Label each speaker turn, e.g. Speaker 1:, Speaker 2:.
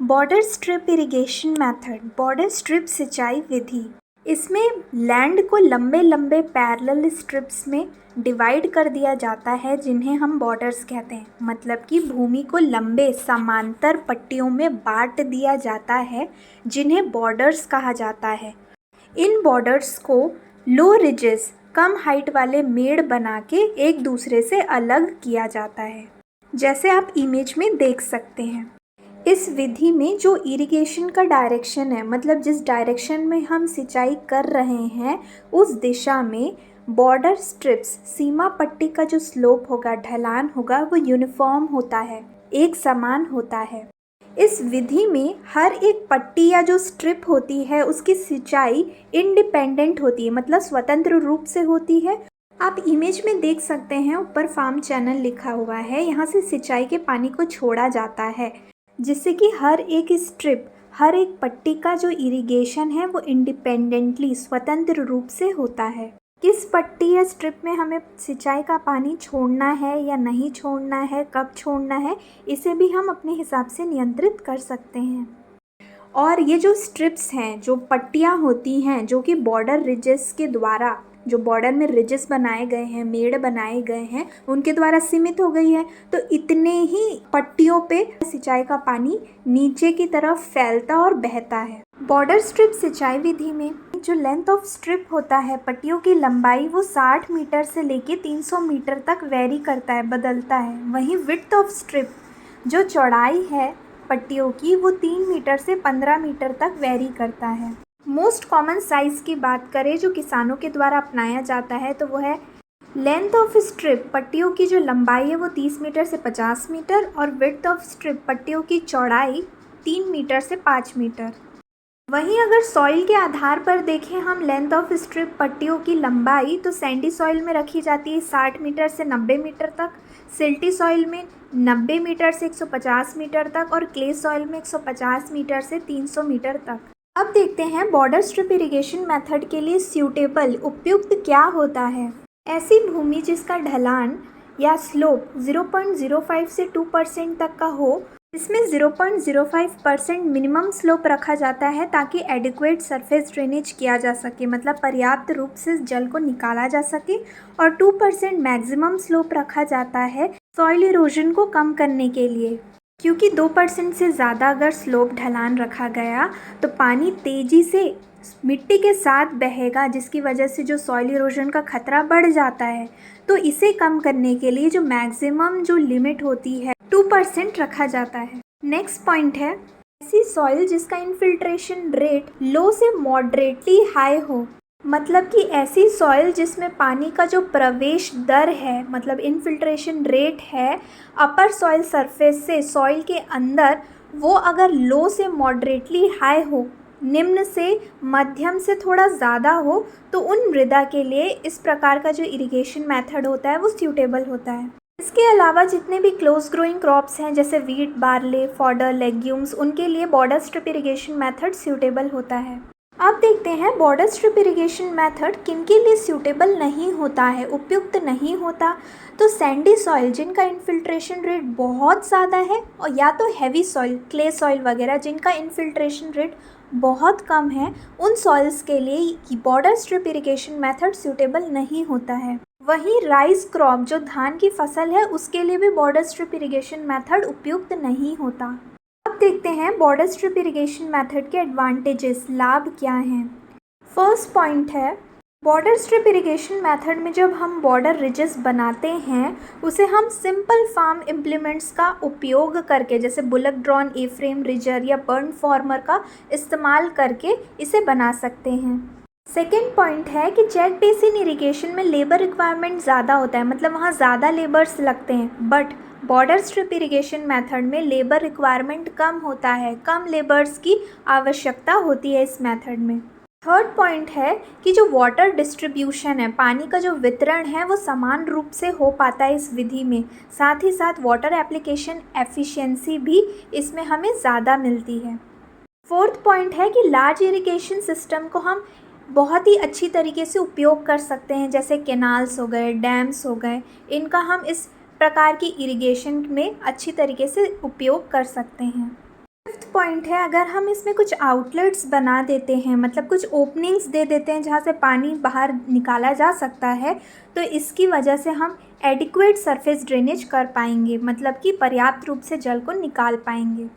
Speaker 1: Border strip irrigation method, border strip सिंचाई विधि। इसमें land को लंबे लंबे पैरेलल स्ट्रिप्स में डिवाइड कर दिया जाता है जिन्हें हम बॉर्डर्स कहते हैं। मतलब कि भूमि को लंबे समांतर पट्टियों में बांट दिया जाता है जिन्हें बॉर्डर्स कहा जाता है। इन बॉर्डर्स को लो रिजेस, कम हाइट वाले मेड़ बना के एक दूसरे से अलग किया जाता है, जैसे आप इमेज में देख सकते हैं। इस विधि में जो इरिगेशन का डायरेक्शन है, मतलब जिस डायरेक्शन में हम सिंचाई कर रहे हैं उस दिशा में बॉर्डर स्ट्रिप्स, सीमा पट्टी का जो स्लोप होगा, ढलान होगा, वो यूनिफॉर्म होता है, एक समान होता है। इस विधि में हर एक पट्टी या जो स्ट्रिप होती है उसकी सिंचाई इंडिपेंडेंट होती है, मतलब स्वतंत्र रूप से होती है। आप इमेज में देख सकते हैं, ऊपर फार्म चैनल लिखा हुआ है। यहाँ से सिंचाई के पानी को छोड़ा जाता है जिससे कि हर एक स्ट्रिप, हर एक पट्टी का जो इरिगेशन है वो इंडिपेंडेंटली, स्वतंत्र रूप से होता है। किस पट्टी या स्ट्रिप में हमें सिंचाई का पानी छोड़ना है या नहीं छोड़ना है, कब छोड़ना है, इसे भी हम अपने हिसाब से नियंत्रित कर सकते हैं। और ये जो स्ट्रिप्स हैं, जो पट्टियाँ होती हैं, जो कि बॉर्डर रिजेस के द्वारा, जो बॉर्डर में रिजेस बनाए गए हैं, मेड़ बनाए गए हैं, उनके द्वारा सीमित हो गई है। तो इतने ही पट्टियों पे सिंचाई का पानी नीचे की तरफ फैलता और बहता है। बॉर्डर स्ट्रिप सिंचाई विधि में जो लेंथ ऑफ स्ट्रिप होता है, पट्टियों की लंबाई, वो 60 मीटर से लेके 300 मीटर तक वेरी करता है, बदलता है। वहीं विड्थ ऑफ स्ट्रिप, जो चौड़ाई है पट्टियों की, वो 3 मीटर से 15 मीटर तक वेरी करता है। मोस्ट कॉमन साइज़ की बात करें जो किसानों के द्वारा अपनाया जाता है तो वो है लेंथ ऑफ स्ट्रिप, पट्टियों की जो लंबाई है वो 30 मीटर से 50 मीटर, और विड्थ ऑफ स्ट्रिप, पट्टियों की चौड़ाई 3 मीटर से 5 मीटर। वहीं अगर सॉइल के आधार पर देखें हम लेंथ ऑफ स्ट्रिप, पट्टियों की लंबाई, तो सैंडी सॉइल में रखी जाती है 60 मीटर से 90 मीटर तक, सिल्टी सॉइल में 90 मीटर से 150 मीटर तक, और क्ले सॉइल में 150 मीटर से 300 मीटर तक। अब देखते हैं बॉर्डर स्ट्रिप इरिगेशन मेथड के लिए सूटेबल, उपयुक्त क्या होता है। ऐसी भूमि जिसका ढलान या स्लोप 0.05 से 2% तक का हो, इसमें 0.05% मिनिमम स्लोप रखा जाता है ताकि एडिक्वेट सरफेस ड्रेनेज किया जा सके, मतलब पर्याप्त रूप से जल को निकाला जा सके, और 2% मैक्सिमम स्लोप रखा जाता है सॉइल इरोजन को कम करने के लिए। क्योंकि 2% से ज़्यादा अगर स्लोप ढलान रखा गया तो पानी तेज़ी से मिट्टी के साथ बहेगा, जिसकी वजह से जो सॉइल इरोजन का खतरा बढ़ जाता है। तो इसे कम करने के लिए जो मैक्सिमम जो लिमिट होती है 2% रखा जाता है। नेक्स्ट पॉइंट है ऐसी सॉइल जिसका इनफिल्ट्रेशन रेट लो से मॉडरेटली हाई हो, मतलब कि ऐसी सॉइल जिसमें पानी का जो प्रवेश दर है, मतलब इनफिल्ट्रेशन रेट है अपर सॉइल सरफेस से सॉइल के अंदर, वो अगर लो से मॉडरेटली हाई हो, निम्न से मध्यम से थोड़ा ज़्यादा हो, तो उन मृदा के लिए इस प्रकार का जो इरिगेशन मेथड होता है वो सूटेबल होता है। इसके अलावा जितने भी क्लोज ग्रोइंग क्रॉप्स हैं जैसे वीट, बार्ले, फॉडर, लेग्यूम्स, उनके लिए border strip irrigation method suitable होता है। अब देखते हैं बॉर्डर स्ट्रिप इरिगेशन मेथड किन के लिए सूटेबल नहीं होता है, उपयुक्त नहीं होता। तो सैंडी सॉइल जिनका इनफिल्ट्रेशन रेट बहुत ज़्यादा है, और या तो हैवी सॉइल, क्ले सॉइल वगैरह जिनका इनफिल्ट्रेशन रेट बहुत कम है, उन सॉइल्स के लिए border strip irrigation method suitable नहीं होता है। वहीं राइस क्रॉप, जो धान की फसल है, उसके लिए भी बॉर्डर स्ट्रिप इरिगेशन मेथड उपयुक्त नहीं होता। अब देखते हैं बॉर्डर स्ट्रिप इरिगेशन मेथड के एडवांटेजेस, लाभ क्या हैं। फर्स्ट पॉइंट है बॉर्डर स्ट्रिप इरिगेशन मेथड में जब हम बॉर्डर रिजेस बनाते हैं उसे हम सिंपल फार्म इम्प्लीमेंट्स का उपयोग करके, जैसे बुलक ड्रॉन, ए फ्रेम रिजर या बर्न फॉर्मर का इस्तेमाल करके इसे बना सकते हैं। सेकेंड पॉइंट है कि चेक बेसिन इरिगेशन में लेबर रिक्वायरमेंट ज़्यादा होता है, मतलब वहाँ ज़्यादा लेबर्स लगते हैं, but border strip irrigation method में लेबर रिक्वायरमेंट कम होता है, कम लेबर्स की आवश्यकता होती है इस मेथड में। थर्ड पॉइंट है कि जो वाटर डिस्ट्रीब्यूशन है, पानी का जो वितरण है, वो समान रूप से हो पाता है इस विधि में। साथ ही साथ वाटर एप्लीकेशन एफिशिएंसी भी इसमें हमें ज़्यादा मिलती है। फोर्थ पॉइंट है कि लार्ज इरिगेशन सिस्टम को हम बहुत ही अच्छी तरीके से उपयोग कर सकते हैं, जैसे कैनाल्स हो गए, डैम्स हो गए, इनका हम इस प्रकार की इरिगेशन में अच्छी तरीके से उपयोग कर सकते हैं। फिफ्थ पॉइंट है, अगर हम इसमें कुछ आउटलेट्स बना देते हैं, मतलब कुछ ओपनिंग्स दे देते हैं जहाँ से पानी बाहर निकाला जा सकता है, तो इसकी वजह से हम एडिक्वेट सरफेस ड्रेनेज कर पाएंगे, मतलब कि पर्याप्त रूप से जल को निकाल पाएंगे।